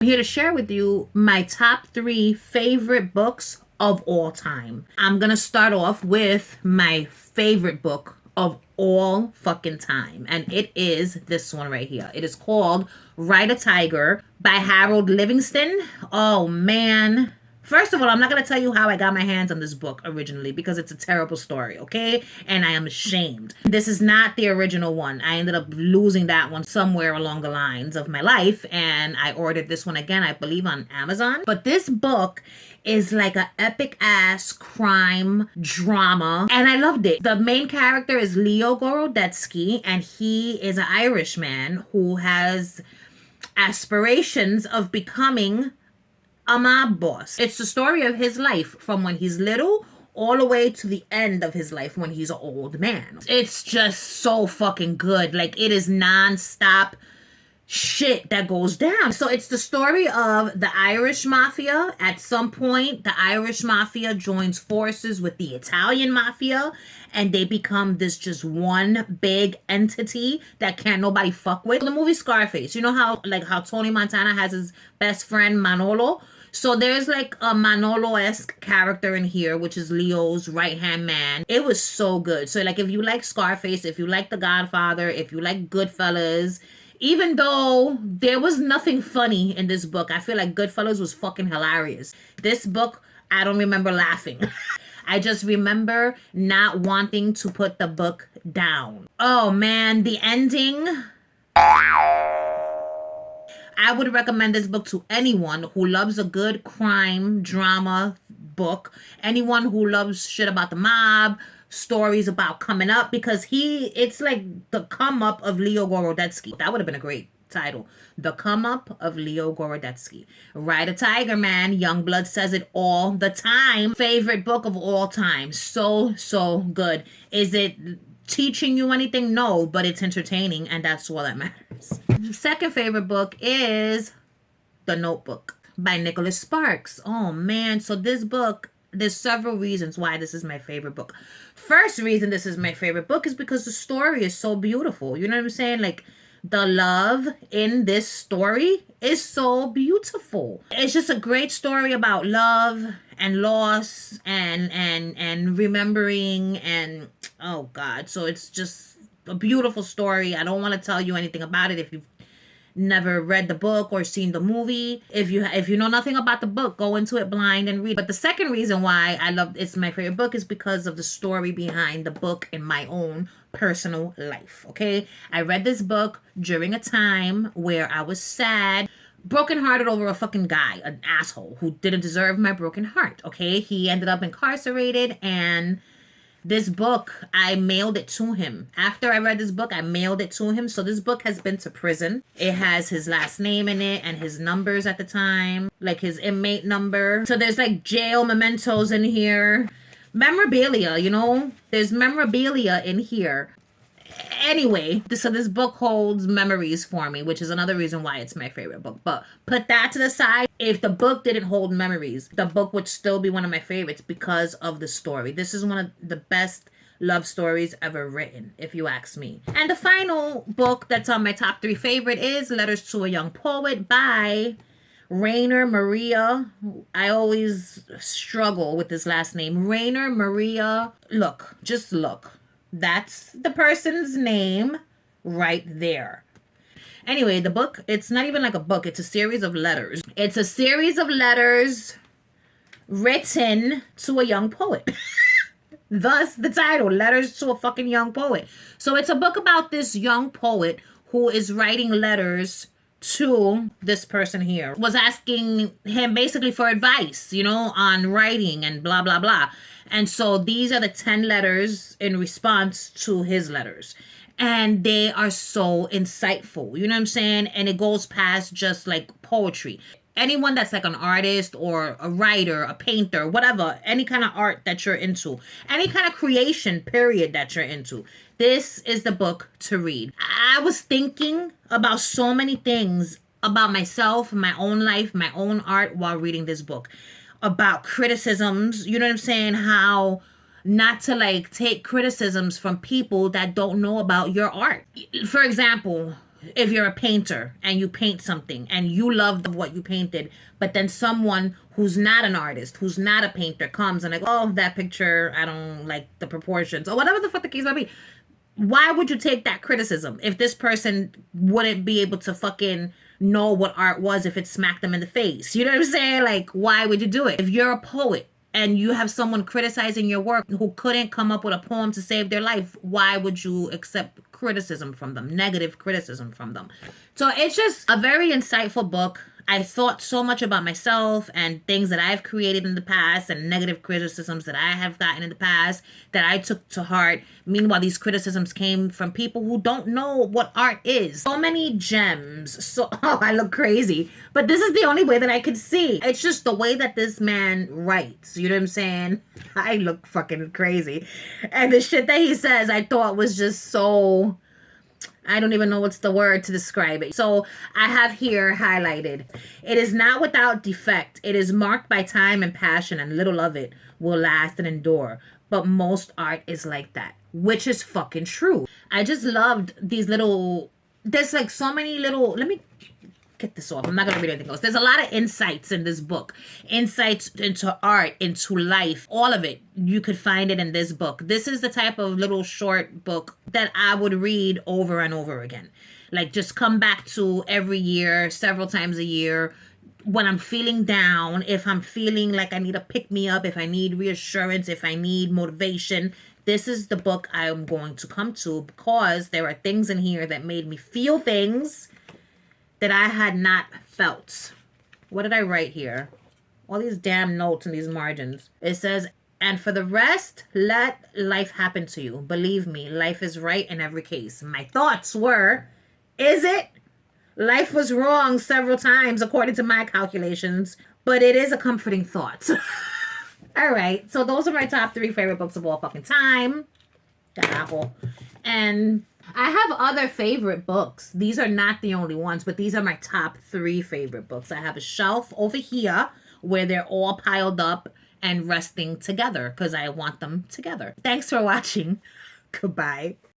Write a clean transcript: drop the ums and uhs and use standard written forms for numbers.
I'm here to share with you my top 3 favorite books of all time. I'm gonna start off with my favorite book of all fucking time, and it is this one right here. It is called Ride a Tiger by Harold Livingston. Oh man, first of all, I'm not going to tell you how I got my hands on this book originally because it's a terrible story, okay? And I am ashamed. This is not the original one. I ended up losing that one somewhere along the lines of my life, and I ordered this one again, I believe, on Amazon. But this book is like an epic ass crime drama, and I loved it. The main character is Leo Gorodetsky, and he is an Irishman who has aspirations of becoming a mob boss. It's the story of his life from when he's little all the way to the end of his life when he's an old man. It's just so fucking good. Like, it is non-stop shit that goes down. So it's the story of the Irish mafia. At some point, the Irish mafia joins forces with the Italian mafia, and they become this just one big entity that can't nobody fuck with. The movie Scarface, you know how Tony Montana has his best friend Manolo? So there's like a Manolo-esque character in here, which is Leo's right-hand man. It was so good. So like, if you like Scarface, if you like The Godfather, if you like Goodfellas, even though there was nothing funny in this book, I feel like Goodfellas was fucking hilarious. This book, I don't remember laughing. I just remember not wanting to put the book down. Oh man, the ending. I would recommend this book to anyone who loves a good crime drama book, anyone who loves shit about the mob, stories about coming up, because it's like the come up of Leo Gorodetsky. That would have been a great title. The come up of Leo Gorodetsky. Ride a Tiger, man. Youngblood says it all the time. Favorite book of all time. So, so good. Is it teaching you anything? No, but it's entertaining, and that's all that matters. The second favorite book is The Notebook by Nicholas Sparks. Oh man, so this book, there's several reasons why this is my favorite book. First reason this is my favorite book is because the story is so beautiful. You know what I'm saying? Like, the love in this story is so beautiful. It's just a great story about love and loss and remembering, and oh god. So it's just a beautiful story. I don't want to tell you anything about it if you've never read the book or seen the movie. If you know nothing about the book, go into it blind and read. But the second reason why it's my favorite book is because of the story behind the book in my own personal life. Okay, I read this book during a time where I was sad, brokenhearted over a fucking guy, an asshole who didn't deserve my broken heart. Okay, he ended up incarcerated, and this book, I mailed it to him. After I read this book, I mailed it to him. So this book has been to prison. It has his last name in it and his numbers at the time, like his inmate number. So there's like jail mementos in here. Memorabilia, you know? There's memorabilia in here. Anyway, so this book holds memories for me, which is another reason why it's my favorite book. But put that to the side. If the book didn't hold memories, the book would still be one of my favorites because of the story. This is one of the best love stories ever written, if you ask me. And the final book that's on my top 3 favorite is Letters to a Young Poet by Rainer Maria. I always struggle with this last name. Rainer Maria. Look, just look. That's the person's name right there. Anyway, the book, it's not even like a book. It's a series of letters. It's a series of letters written to a young poet. Thus the title, Letters to a fucking Young Poet. So it's a book about this young poet who is writing letters to this person here. Was asking him basically for advice, you know, on writing and blah, blah, blah. And so these are the 10 letters in response to his letters. And they are so insightful. You know what I'm saying? And it goes past just like poetry. Anyone that's like an artist or a writer, a painter, whatever, any kind of art that you're into, any kind of creation, period, that you're into, this is the book to read. I was thinking about so many things about myself, my own life, my own art while reading this book. About criticisms, you know what I'm saying? How not to like take criticisms from people that don't know about your art. For example, if you're a painter and you paint something and you love what you painted, but then someone who's not an artist, who's not a painter comes and like, oh, that picture, I don't like the proportions or whatever the fuck the case might be. Why would you take that criticism if this person wouldn't be able to fucking know what art was if it smacked them in the face? You know what I'm saying? Like, why would you do it? If you're a poet and you have someone criticizing your work who couldn't come up with a poem to save their life, why would you accept criticism from them, negative criticism from them? So it's just a very insightful book. I thought so much about myself and things that I've created in the past and negative criticisms that I have gotten in the past that I took to heart. Meanwhile, these criticisms came from people who don't know what art is. So many gems. So, oh, I look crazy. But this is the only way that I could see. It's just the way that this man writes. You know what I'm saying? I look fucking crazy. And the shit that he says, I thought was just so... I don't even know what's the word to describe it. So I have here highlighted. It is not without defect. It is marked by time and passion, and little of it will last and endure. But most art is like that, which is fucking true. I just loved these little, there's like so many little, let me get this off. I'm not going to read anything else. There's a lot of insights in this book. Insights into art, into life, all of it. You could find it in this book. This is the type of little short book that I would read over and over again. Like just come back to every year, several times a year. When I'm feeling down, if I'm feeling like I need a pick me up, if I need reassurance, if I need motivation, this is the book I'm going to come to because there are things in here that made me feel things that I had not felt. What did I write here? All these damn notes in these margins. It says, and for the rest, let life happen to you. Believe me, life is right in every case. My thoughts were, is it? Life was wrong several times according to my calculations, but it is a comforting thought. All right, so those are my top 3 favorite books of all fucking time. Carajo. And I have other favorite books. These are not the only ones, but these are my top 3 favorite books. I have a shelf over here where they're all piled up and resting together because I want them together. Thanks for watching. Goodbye.